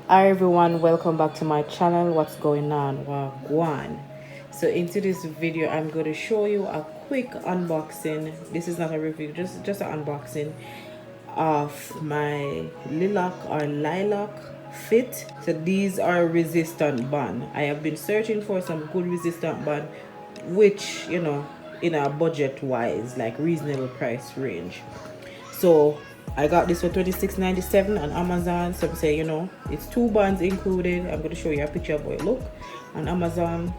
Hi everyone, welcome back to my channel. What's going on? Wagwan. So into this video I'm going to show you a quick unboxing. This is not a review, just an unboxing of my Lilac fit. So these are resistant band. I have been searching for some good resistant band which in a budget wise, like reasonable price range. So I got this for $26.97 on Amazon. Some say, it's two bands included. I'm going to show you a picture of how it look on Amazon.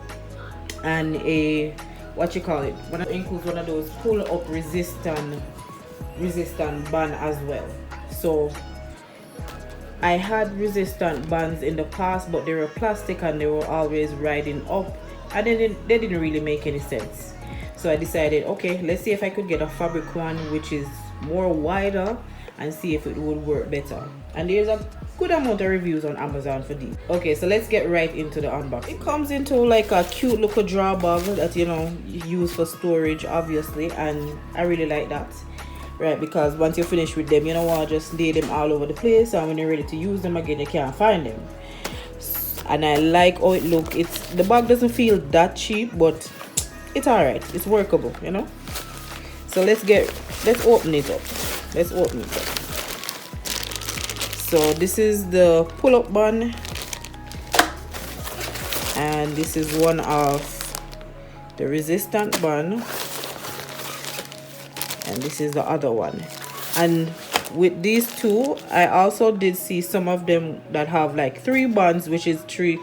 And a, what you call it, one includes one of those pull up resistant band as well. So I had resistant bands in the past, but they were plastic and they were always riding up, and they didn't really make any sense. So I decided, okay, let's see if I could get a fabric one which is more wider and see if it would work better. And there's a good amount of reviews on Amazon for these. Okay, so let's get right into the unboxing. It comes into like a cute little drawer bag that you use for storage, obviously, and I really like that. Right, because once you're finished with them, you don't want to just lay them all over the place, and when you're ready to use them again, you can't find them. And I like how it looks. The bag doesn't feel that cheap, but it's alright. It's workable, So let's open it up. So this is the pull-up bun, and this is one of the resistant bun. And this is the other one. And with these two, I also did see some of them that have like 3 buns, which is three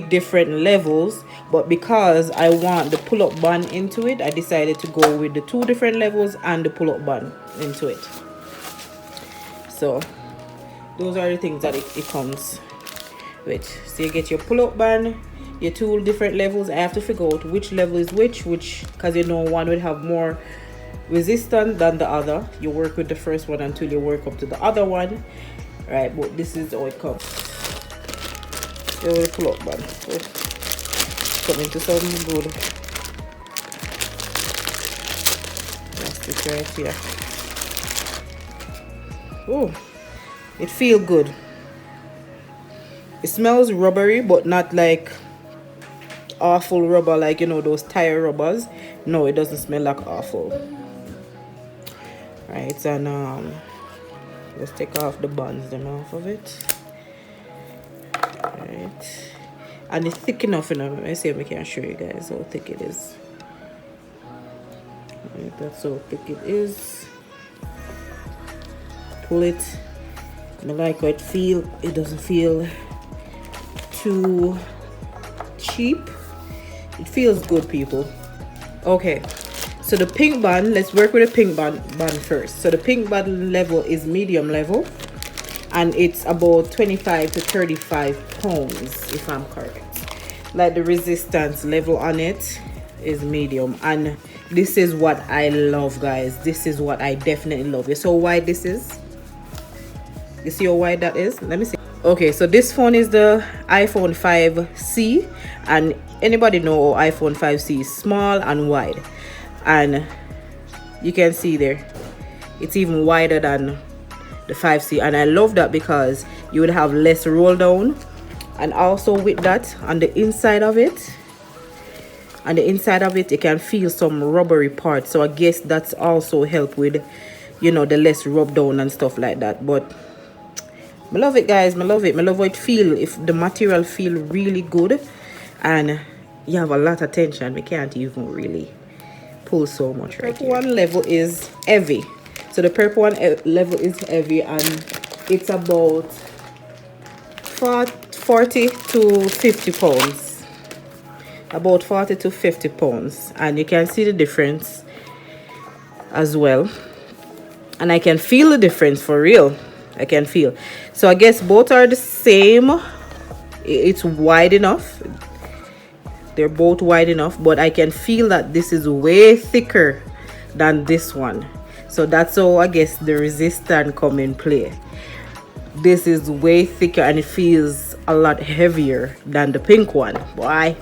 different levels. But because I want the pull-up bun into it, I decided to go with the 2 different levels and the pull-up bun into it. So those are the things that it comes with. So you get your pull-up bun, your 2 different levels. I have to figure out which level is which, because one would have more resistant than the other. You work with the first one until you work up to the other one, right? But this is how it comes. The pull-up band coming to something good. Plastic right here. Oh, it feels good. It smells rubbery, but not like awful rubber, like those tire rubbers. No, it doesn't smell like awful. Right, and let's take off the buns them off of it. Right, and it's thick enough. Let me see if I can show you guys how thick it is. Right, that's how thick it is. Pull it. I like how it feels. It doesn't feel too cheap. It feels good, people. Okay, so the pink bun, let's work with the pink bun first. So the pink bun level is medium level, and it's about 25 to 35 pounds, if I'm correct. Like the resistance level on it is medium, and this is what I love, guys. This is what I definitely love. You saw how wide this is? You see how wide that is? Let me see. Okay, so this phone is the iPhone 5C, and anybody know iPhone 5C is small and wide, and you can see there it's even wider than the 5C, and I love that because you would have less roll down. And also with that, on the inside of it you can feel some rubbery parts, so I guess that's also help with the less rub down and stuff like that. But I love it, guys. I love how it feel. If the material feel really good and you have a lot of tension, we can't even really pull so much. Right, purple one level is heavy. So the purple one level is heavy, and it's about 40 to 50 pounds. About 40 to 50 pounds, and you can see the difference as well. And I can feel the difference for real. I can feel. So I guess both are the same. It's wide enough. They're both wide enough, but I can feel that this is way thicker than this one. So that's how I guess the resistance come in play. This is way thicker and it feels a lot heavier than the pink one. Boy,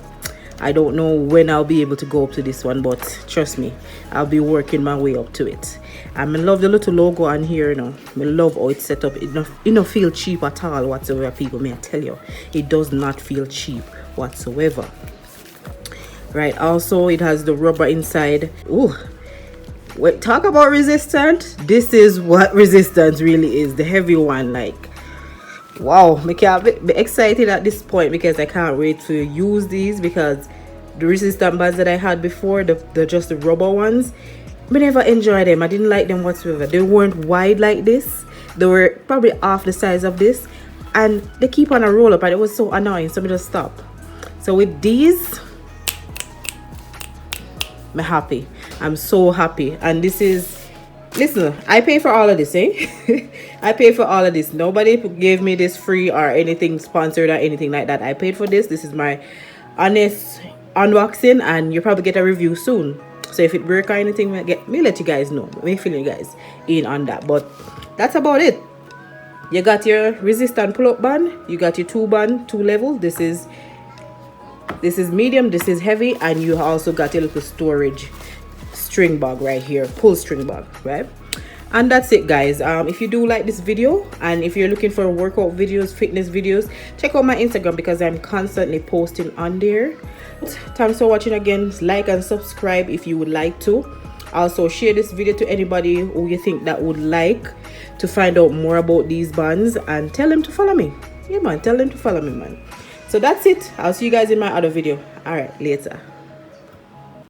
I don't know when I'll be able to go up to this one, but trust me, I'll be working my way up to it. I love the little logo on here, you know. I love how it's set up. It don't feel cheap at all whatsoever, people. May I tell you, it does not feel cheap whatsoever. Right, also it has the rubber inside. Ooh, wait, talk about resistant. This is what resistance really is, the heavy one. Like, wow, I can't be excited at this point because I can't wait to use these, because the resistant bands that I had before, the just the rubber ones, I never enjoyed them. I didn't like them whatsoever. They weren't wide like this. They were probably half the size of this, and they keep on a roll up, and it was so annoying, so I just stop. So with these, I'm happy. I'm so happy. And this is, listen, I pay for all of this, eh? I pay for all of this. Nobody gave me this free or anything sponsored or anything like that. I paid for this. This is my honest unboxing, and you'll probably get a review soon. So if it works or anything, me let you guys know. Me fill you guys in on that. But that's about it. You got your resistant pull-up band. You got your 2 level. This is medium, this is heavy, and you also got your little storage string bag right here, pull string bag, right? And that's it, guys. If you do like this video, and if you're looking for workout videos, fitness videos, check out my Instagram, because I'm constantly posting on there. Thanks for watching again. Like and subscribe if you would like to. Also share this video to anybody who you think that would like to find out more about these bands, and tell them to follow me. Yeah man, tell them to follow me, man. So that's it. I'll see you guys in my other video. All right, later.